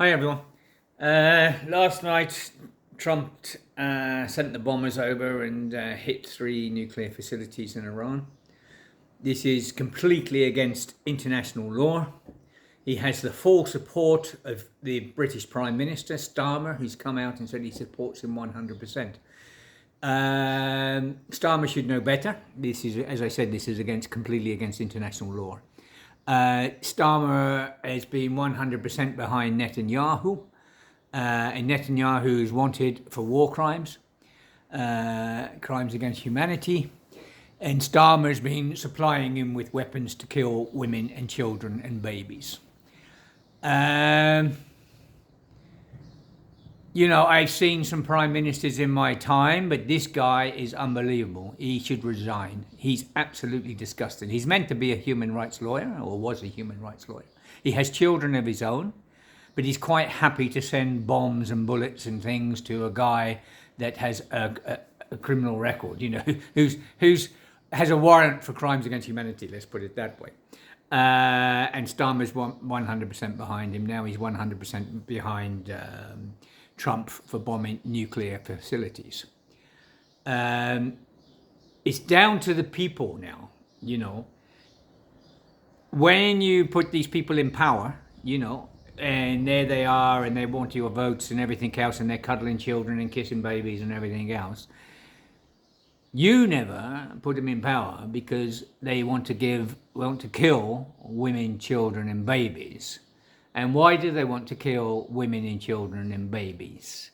Hi everyone. Last night, Trump sent the bombers over and hit three nuclear facilities in Iran. This is completely against international law. He has the full support of the British Prime Minister, Starmer, who's come out and said he supports him 100%. Starmer should know better. This is, as I said, this is completely against international law. Starmer has been 100% behind Netanyahu, and Netanyahu is wanted for war crimes, crimes against humanity, and Starmer has been supplying him with weapons to kill women and children and babies. I've seen some prime ministers in my time, but this guy is unbelievable. He should resign. He's absolutely disgusting. He's meant to be a human rights lawyer, or was a human rights lawyer. He has children of his own, but he's quite happy to send bombs and bullets and things to a guy that has a criminal record, who's has a warrant for crimes against humanity, let's put it that way. And Starmer's 100% behind him. Now he's 100% behind Trump for bombing nuclear facilities. It's down to the people now, When you put these people in power, and there they are and they want your votes and everything else and they're cuddling children and kissing babies and everything else. You never put them in power because they want to kill women, children and babies. And why do they want to kill women and children and babies?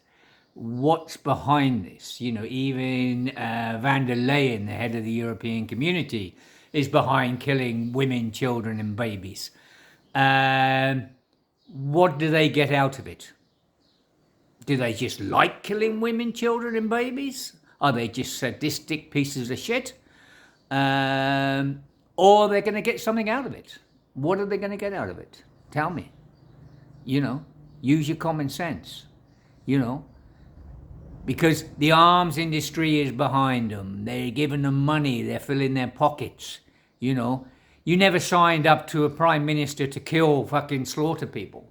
What's behind this? Even van der Leyen, the head of the European Community, is behind killing women, children and babies. What do they get out of it? Do they just like killing women, children and babies? Are they just sadistic pieces of shit? Or are they going to get something out of it? What are they going to get out of it? Tell me. Use your common sense, because the arms industry is behind them. They're giving them money. They're filling their pockets, You never signed up to a prime minister to kill, fucking slaughter people,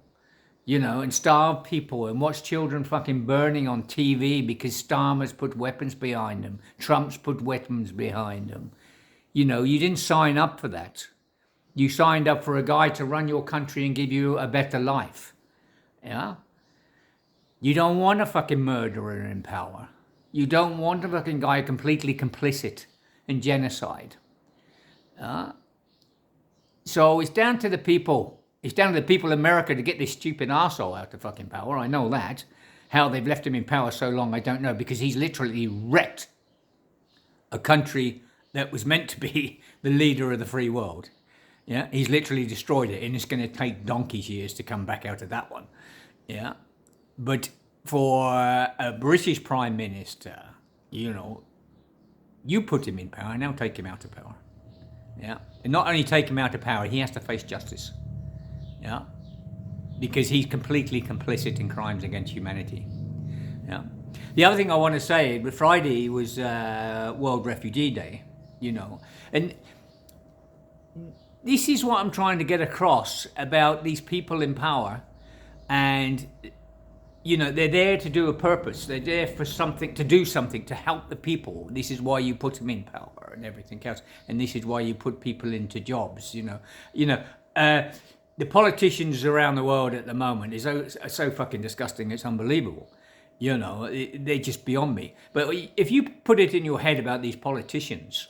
and starve people and watch children fucking burning on TV because Starmer's put weapons behind them. Trump's put weapons behind them. You didn't sign up for that. You signed up for a guy to run your country and give you a better life. Yeah? You don't want a fucking murderer in power. You don't want a fucking guy completely complicit in genocide. So it's down to the people. It's down to the people of America to get this stupid arsehole out of fucking power. I know that. How they've left him in power so long, I don't know, because he's literally wrecked a country that was meant to be the leader of the free world. Yeah, he's literally destroyed it, and it's going to take donkey's years to come back out of that one. Yeah, but for a British Prime Minister, you put him in power, now take him out of power. Yeah, and not only take him out of power, he has to face justice. Yeah, because he's completely complicit in crimes against humanity. Yeah. The other thing I want to say, but Friday was World Refugee Day, and this is what I'm trying to get across about these people in power, and they're there to do a purpose. They're there for something, to do something, to help the people. This is why you put them in power and everything else, and this is why you put people into jobs. The politicians around the world at the moment is so fucking disgusting. It's unbelievable. They're just beyond me. But if you put it in your head about these politicians,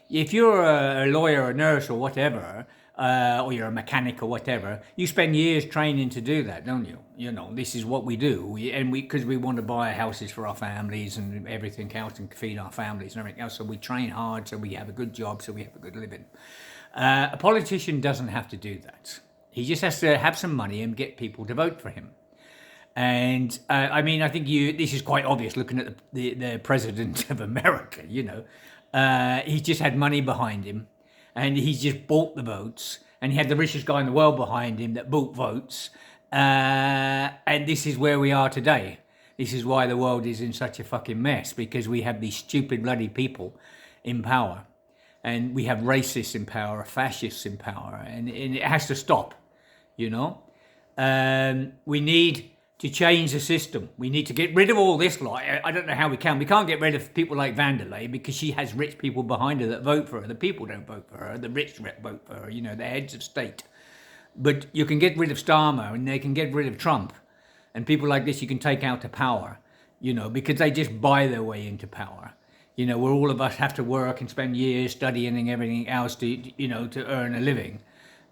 if you're a lawyer, a nurse, or whatever, or you're a mechanic or whatever, you spend years training to do that, don't you? This is what we do, because we want to buy houses for our families and everything else, and feed our families and everything else. So we train hard, so we have a good job, so we have a good living. A politician doesn't have to do that. He just has to have some money and get people to vote for him. And I think this is quite obvious looking at the president of America. He's just had money behind him, and he's just bought the votes, and he had the richest guy in the world behind him that bought votes, and this is where we are today. This is why the world is in such a fucking mess, because we have these stupid bloody people in power, and we have racists in power, fascists in power, and it has to stop, We need to change the system. We need to get rid of all this lot. I don't know how we can. We can't get rid of people like Vanderlei because she has rich people behind her that vote for her. The people don't vote for her. The rich vote for her. You know, the heads of state. But you can get rid of Starmer and they can get rid of Trump. And people like this you can take out to power, you know, because they just buy their way into power. You know, where all of us have to work and spend years studying and everything else to, you know, to earn a living.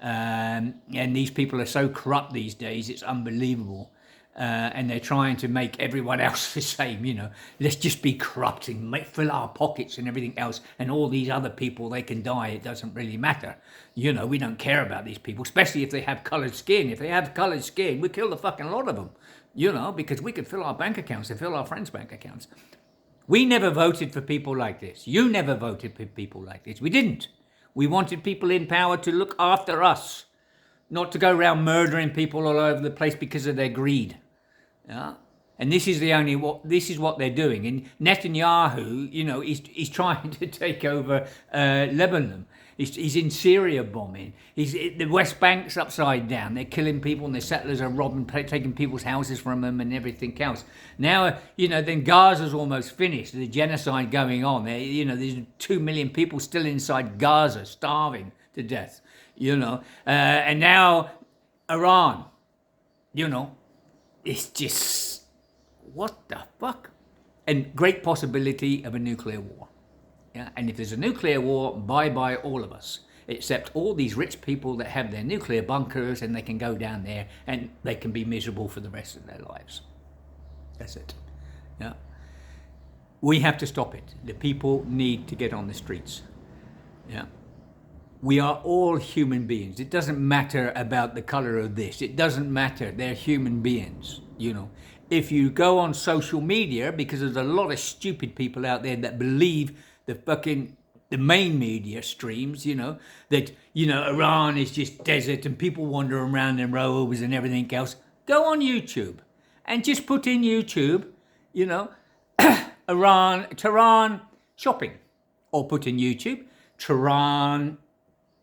And these people are so corrupt these days, it's unbelievable. And they're trying to make everyone else the same, you know. Let's just be corrupt and fill our pockets and everything else. And all these other people, they can die. It doesn't really matter. You know, we don't care about these people, especially if they have coloured skin. If they have coloured skin, we kill the fucking lot of them, you know, because we can fill our bank accounts and fill our friends' bank accounts. We never voted for people like this. You never voted for people like this. We didn't. We wanted people in power to look after us, not to go around murdering people all over the place because of their greed. Yeah? And this is what they're doing. And Netanyahu, you know, he's trying to take over Lebanon. He's in Syria bombing. The West Bank's upside down. They're killing people and the settlers are robbing, taking people's houses from them and everything else. Now, you know, then Gaza's almost finished. The genocide going on. You know, there's 2 million people still inside Gaza, starving to death. You know, and now Iran, you know, it's just, what the fuck? And great possibility of a nuclear war. Yeah? And if there's a nuclear war, bye-bye all of us, except all these rich people that have their nuclear bunkers and they can go down there and they can be miserable for the rest of their lives. That's it. Yeah. We have to stop it. The people need to get on the streets. Yeah. We are all human beings. It doesn't matter about the color of this. It doesn't matter. They're human beings, you know. If you go on social media, because there's a lot of stupid people out there that believe the main media streams, you know, that, you know, Iran is just desert and people wandering around in robes and everything else. Go on YouTube and just put in YouTube, you know, Tehran shopping, or put in YouTube, Tehran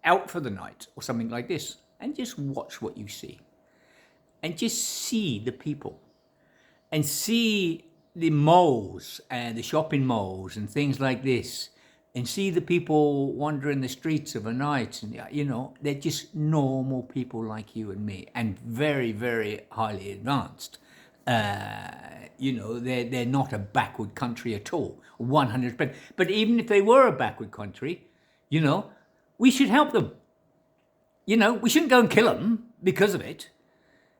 out for the night or something like this, and just watch what you see and just see the people and see the malls and the shopping malls and things like this, and see the people wandering the streets of a night, and, you know, they're just normal people like you and me, and very, very highly advanced. You know, they're not a backward country at all, 100%. But even if they were a backward country, you know, we should help them. You know, we shouldn't go and kill them because of it.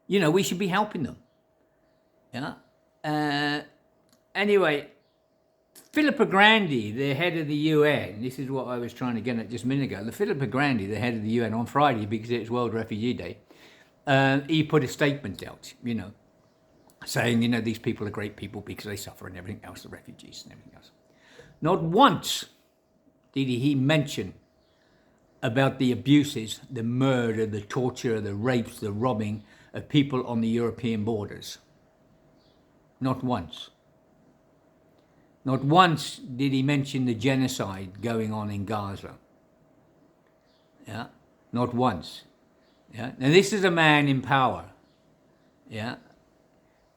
You know, we should be helping them. Yeah. Anyway, Filippo Grandi, the head of the UN, this is what I was trying to get at just a minute ago. The Filippo Grandi, the head of the UN, on Friday, because it's World Refugee Day, he put a statement out, you know, saying, you know, these people are great people because they suffer and everything else, the refugees and everything else. Not once did he mention about the abuses, the murder, the torture, the rapes, the robbing of people on the European borders. Not once. Not once did he mention the genocide going on in Gaza. Yeah, not once. Yeah, now this is a man in power. Yeah,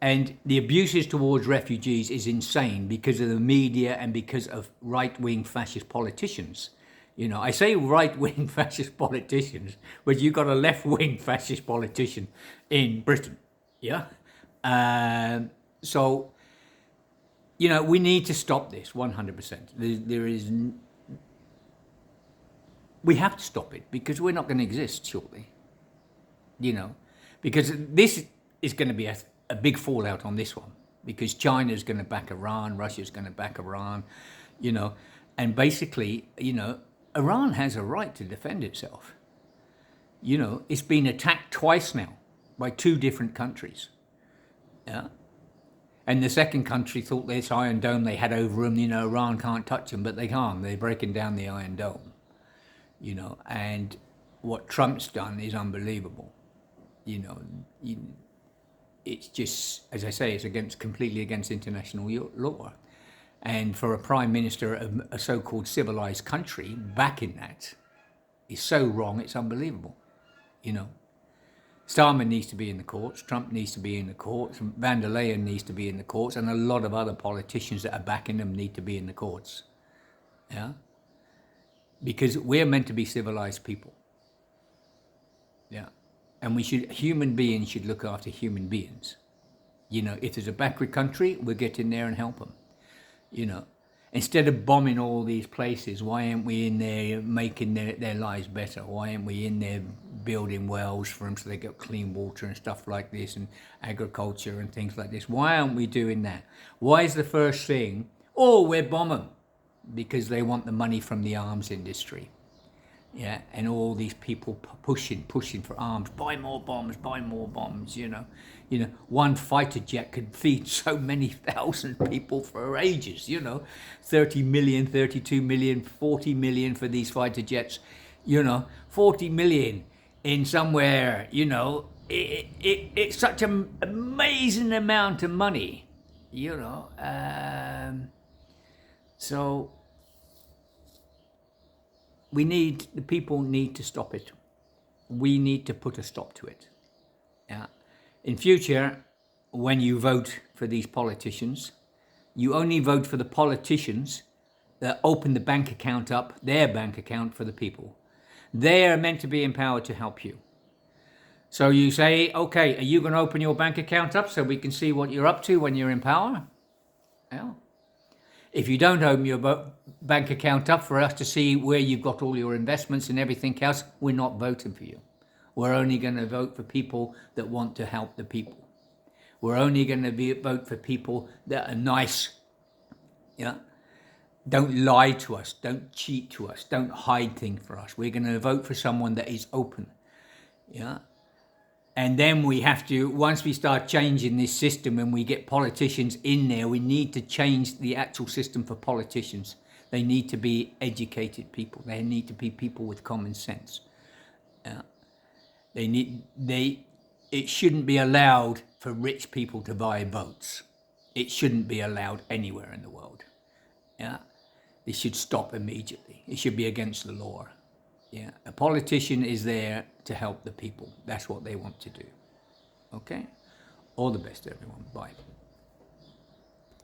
and the abuses towards refugees is insane because of the media and because of right-wing fascist politicians. You know, I say right-wing fascist politicians, but you've got a left-wing fascist politician in Britain. Yeah, so. You know, we need to stop this 100%. We have to stop it because we're not going to exist shortly. You know, because this is going to be a big fallout on this one, because China's going to back Iran, Russia's going to back Iran, you know, and basically, you know, Iran has a right to defend itself. You know, it's been attacked twice now by 2 different countries. Yeah. And the second country thought this Iron Dome they had over them, you know, Iran can't touch them, but they can't. They're breaking down the Iron Dome, you know. And what Trump's done is unbelievable. You know, it's just, as I say, it's completely against international law. And for a prime minister of a so-called civilized country backing that is so wrong, it's unbelievable, you know. Starmer needs to be in the courts, Trump needs to be in the courts, van der Leyen needs to be in the courts, and a lot of other politicians that are backing them need to be in the courts. Yeah? Because we're meant to be civilized people. Yeah. And human beings should look after human beings. You know, if there's a backward country, we'll get in there and help them. You know, instead of bombing all these places, why aren't we in there making their lives better? Why aren't we in there building wells for them so they get clean water and stuff like this, and agriculture and things like this? Why aren't we doing that? Why is the first thing, oh, we're bombing? Because they want the money from the arms industry. Yeah, and all these people pushing for arms, buy more bombs, you know. One fighter jet could feed so many thousand people for ages, 30 million, 32 million, 40 million for these fighter jets, 40 million in somewhere, it's such an amazing amount of money, so the people need to stop it. We need to put a stop to it. Yeah. In future, when you vote for these politicians, you only vote for the politicians that open the bank account up, their bank account for the people. They are meant to be empowered to help you. So you say, okay, are you going to open your bank account up so we can see what you're up to when you're in power? Yeah. If you don't open your bank account up for us to see where you've got all your investments and everything else, we're not voting for you. We're only going to vote for people that want to help the people. We're only going to vote for people that are nice. Yeah. Don't lie to us. Don't cheat to us. Don't hide things for us. We're going to vote for someone that is open. Yeah. And then we have to, once we start changing this system and we get politicians in there, we need to change the actual system for politicians. They need to be educated people. They need to be people with common sense. It shouldn't be allowed for rich people to buy votes. It shouldn't be allowed anywhere in the world. Yeah. This should stop immediately. It should be against the law. Yeah, a politician is there to help the people. That's what they want to do. Okay? All the best, everyone. Bye.